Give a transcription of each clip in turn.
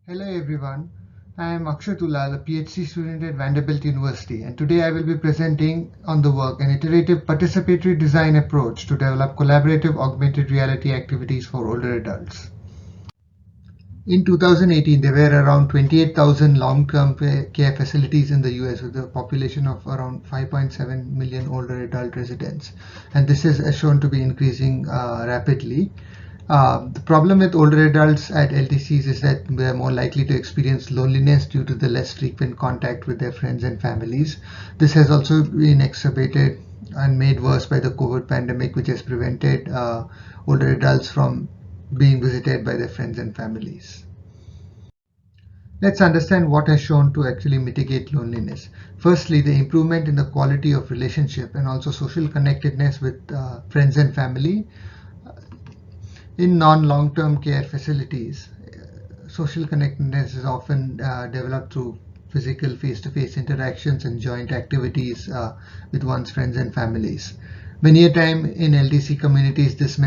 Hello everyone, I am Akshith Ullal, a PhD student at Vanderbilt University, and today I will be presenting on the work an iterative participatory design approach to develop collaborative augmented reality activities for older adults. In 2018, there were around 28,000 long-term care facilities in the US with a population of around 5.7 million older adult residents, and this is shown to be increasing rapidly. The problem with older adults at LTCs is that they are more likely to experience loneliness due to the less frequent contact with their friends and families. This has also been exacerbated and made worse by the COVID pandemic, which has prevented older adults from being visited by their friends and families. Let's understand what has shown to actually mitigate loneliness. Firstly, the improvement in the quality of relationship and also social connectedness with friends and family. In non-long-term care facilities, social connectedness is often developed through physical face-to-face interactions and joint activities with one's friends and families. Many a time in LTC communities, this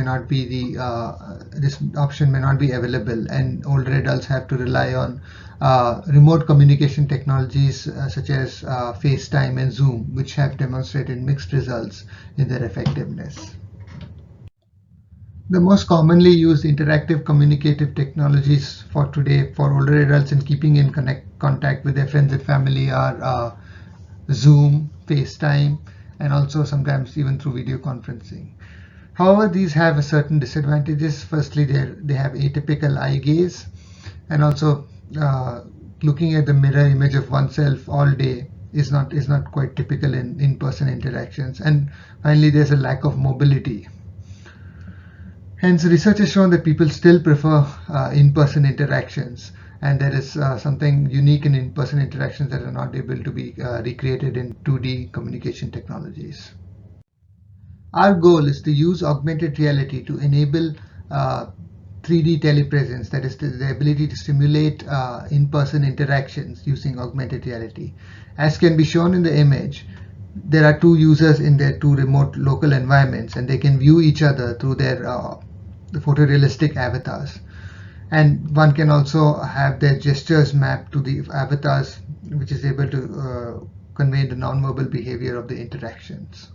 option may not be available, and older adults have to rely on remote communication technologies such as FaceTime and Zoom, which have demonstrated mixed results in their effectiveness. The most commonly used interactive communicative technologies for today for older adults in keeping in contact with their friends and family are Zoom, FaceTime, and also sometimes even through video conferencing. However, these have a certain disadvantages. Firstly, they have atypical eye gaze, and also looking at the mirror image of oneself all day is not quite typical in in-person interactions. And finally, there's a lack of mobility. Hence, research has shown that people still prefer in-person interactions, and there is something unique in in-person interactions that are not able to be recreated in 2D communication technologies. Our goal is to use augmented reality to enable 3D telepresence, that is the ability to simulate in-person interactions using augmented reality. As can be shown in the image, there are two users in their two remote local environments, and they can view each other through their the photorealistic avatars. And one can also have their gestures mapped to the avatars, which is able to convey the non-verbal behavior of the interactions.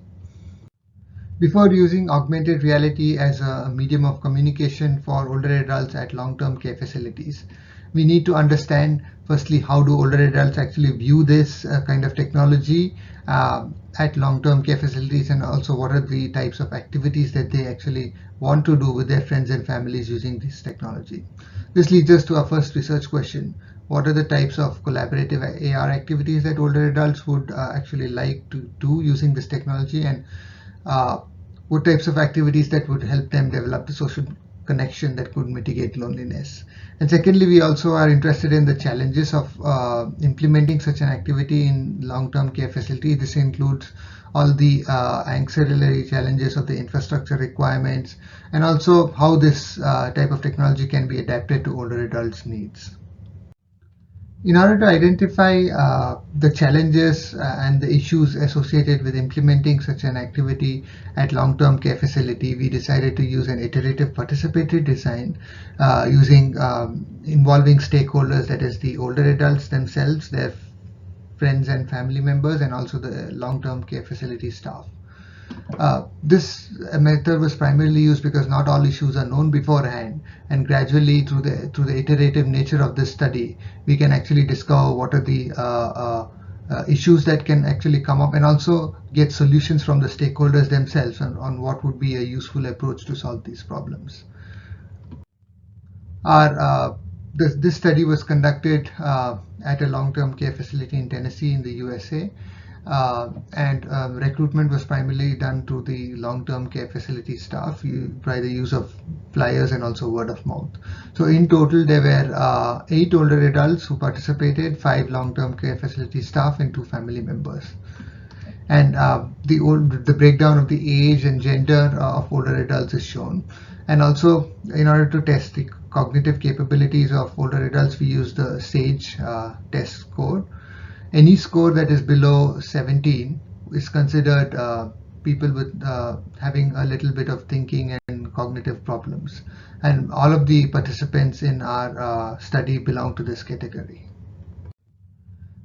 Before using augmented reality as a medium of communication for older adults at long-term care facilities, we need to understand firstly how do older adults actually view this kind of technology at long-term care facilities, and also what are the types of activities that they actually want to do with their friends and families using this technology. This leads us to our first research question. What are the types of collaborative AR activities that older adults would actually like to do using this technology, and what types of activities that would help them develop the social connection that could mitigate loneliness. And secondly, we also are interested in the challenges of implementing such an activity in long-term care facility. This includes all the ancillary challenges of the infrastructure requirements, and also how this type of technology can be adapted to older adults' needs. In order to identify the challenges and the issues associated with implementing such an activity at long-term care facility, we decided to use an iterative participatory design involving stakeholders, that is the older adults themselves, their friends and family members, and also the long-term care facility staff. This method was primarily used because not all issues are known beforehand, and gradually through the iterative nature of this study, we can actually discover what are the issues that can actually come up, and also get solutions from the stakeholders themselves on what would be a useful approach to solve these problems. This study was conducted at a long-term care facility in Tennessee in the USA. And recruitment was primarily done to the long-term care facility staff by the use of flyers and also word of mouth. So in total, there were 8 older adults who participated, 5 long-term care facility staff, and 2 family members. And the breakdown of the age and gender of older adults is shown. And also, in order to test the cognitive capabilities of older adults, we used the SAGE test score. Any score that is below 17 is considered people with having a little bit of thinking and cognitive problems. And all of the participants in our study belong to this category.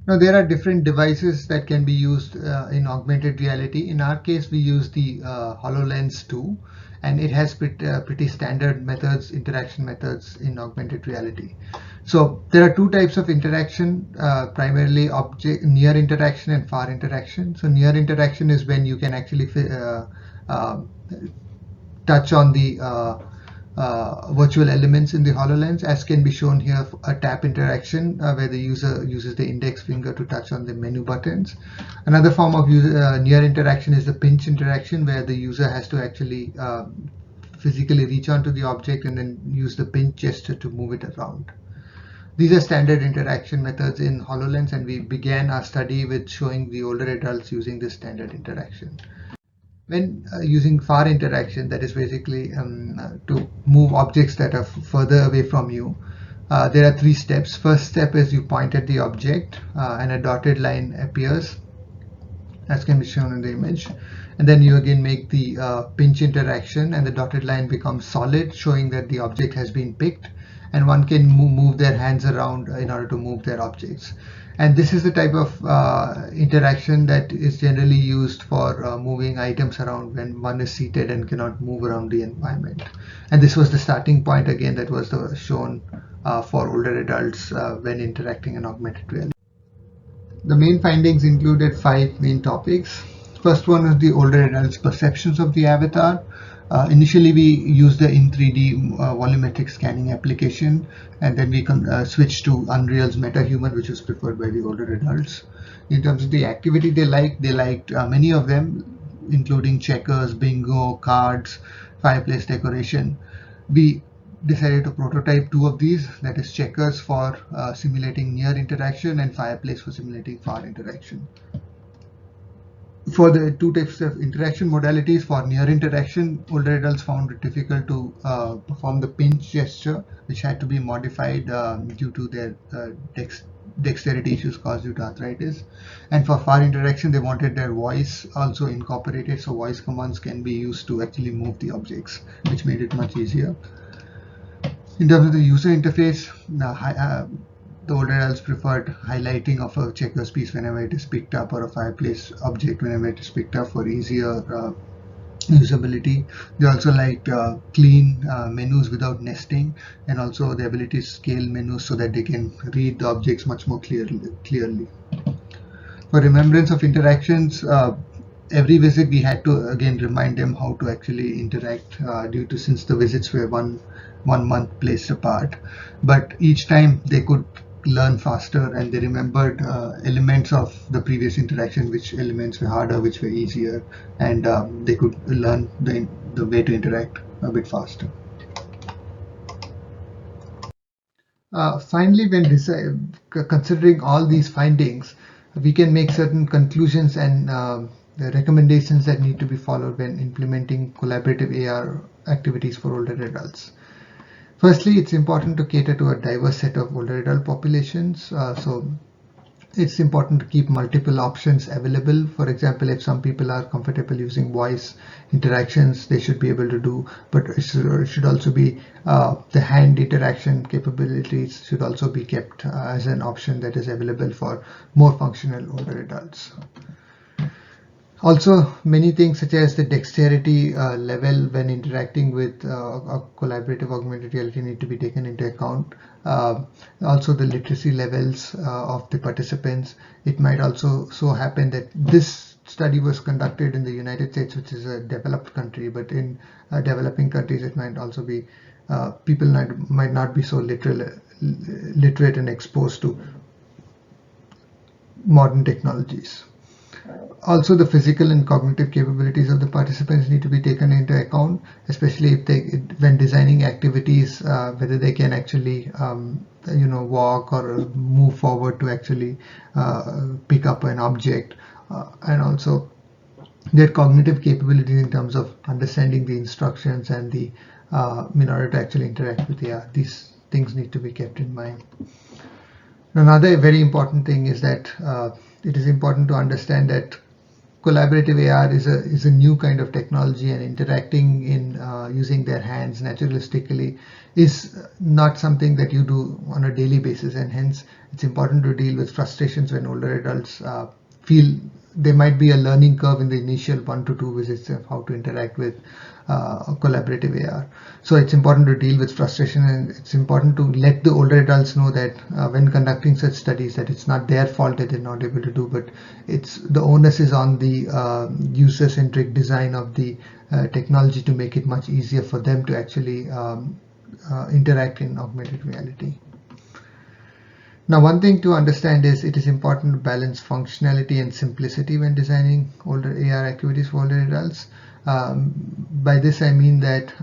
Now, there are different devices that can be used in augmented reality. In our case, we use the HoloLens 2, and it has pretty standard methods, interaction methods in augmented reality. So there are two types of interaction, primarily near interaction and far interaction. So near interaction is when you can actually touch on the virtual elements in the HoloLens, as can be shown here, a tap interaction where the user uses the index finger to touch on the menu buttons. Another form of near interaction is the pinch interaction, where the user has to actually physically reach onto the object and then use the pinch gesture to move it around. These are standard interaction methods in HoloLens, and we began our study with showing the older adults using this standard interaction. When using far interaction, that is basically to move objects that are further away from you, there are three steps. First step is you point at the object and a dotted line appears, as can be shown in the image. And then you again make the pinch interaction, and the dotted line becomes solid, showing that the object has been picked, and one can move their hands around in order to move their objects. And this is the type of interaction that is generally used for moving items around when one is seated and cannot move around the environment. And this was the starting point again that was shown for older adults when interacting in augmented reality. The main findings included 5 main topics. First one is the older adults' perceptions of the avatar. Initially, we used the in3D volumetric scanning application, and then we switched to Unreal's MetaHuman, which was preferred by the older adults. In terms of the activity they liked many of them, including checkers, bingo, cards, fireplace decoration. We decided to prototype 2 of these, that is checkers for simulating near interaction and fireplace for simulating far interaction. For the 2 types of interaction modalities, for near interaction, older adults found it difficult to perform the pinch gesture, which had to be modified due to their dexterity issues caused due to arthritis. And for far interaction, they wanted their voice also incorporated, so voice commands can be used to actually move the objects, which made it much easier. In terms of the user interface, the older adults preferred highlighting of a checkers piece whenever it is picked up, or a fireplace object whenever it is picked up, for easier usability. They also liked clean menus without nesting, and also the ability to scale menus so that they can read the objects much more clearly. For remembrance of interactions, every visit we had to again remind them how to actually interact, since the visits were one month placed apart. But each time they could learn faster, and they remembered elements of the previous interaction, which elements were harder, which were easier, and they could learn the way to interact a bit faster. Finally, when considering all these findings, we can make certain conclusions and the recommendations that need to be followed when implementing collaborative AR activities for older adults. Firstly, it's important to cater to a diverse set of older adult populations. So it's important to keep multiple options available. For example, if some people are comfortable using voice interactions, they should be able to do, but it should also be the hand interaction capabilities should also be kept as an option that is available for more functional older adults. Also, many things such as the dexterity level when interacting with a collaborative augmented reality need to be taken into account. Also, the literacy levels of the participants. It might also so happen that this study was conducted in the United States, which is a developed country, but in developing countries it might also be people might not be so literate and exposed to modern technologies. Also, the physical and cognitive capabilities of the participants need to be taken into account, especially when designing activities, whether they can actually walk or move forward to actually pick up an object, and also their cognitive capabilities in terms of understanding the instructions and in order to actually interact with AR. These things need to be kept in mind. Another very important thing is that it is important to understand that collaborative AR is a new kind of technology, and interacting in using their hands naturalistically is not something that you do on a daily basis, and hence it's important to deal with frustrations when older adults feel there might be a learning curve in the initial 1 to 2 visits of how to interact with collaborative AR. So it's important to deal with frustration, and it's important to let the older adults know that when conducting such studies, that it's not their fault that they're not able to do, but it's the onus is on the user-centric design of the technology to make it much easier for them to actually interact in augmented reality. Now, one thing to understand is it is important to balance functionality and simplicity when designing older AR activities for older adults. By this I mean that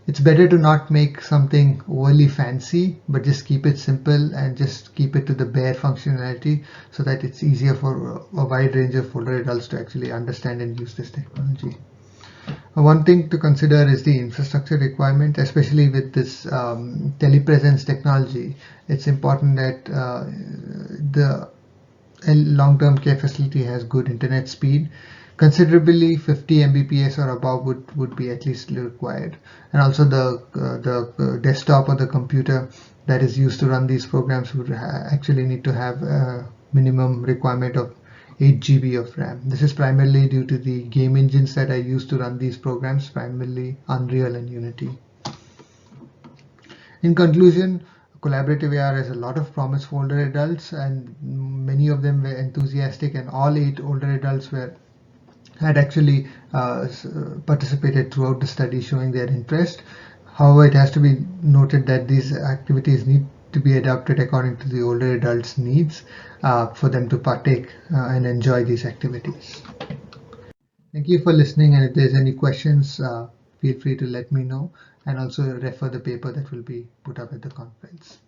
it's better to not make something overly fancy, but just keep it simple and just keep it to the bare functionality so that it's easier for a wide range of older adults to actually understand and use this technology. One thing to consider is the infrastructure requirement, especially with this telepresence technology. It's important that the long-term care facility has good internet speed. Considerably 50 Mbps or above would be at least required, and also the desktop or the computer that is used to run these programs would actually need to have a minimum requirement of 8 GB of RAM. This is primarily due to the game engines that are used to run these programs, primarily Unreal and Unity. In conclusion, collaborative AR has a lot of promise for older adults, and many of them were enthusiastic, and all 8 older adults had actually participated throughout the study, showing their interest. However, it has to be noted that these activities need to be adapted according to the older adults' needs for them to partake and enjoy these activities. Thank you for listening, and if there's any questions, feel free to let me know, and also refer the paper that will be put up at the conference.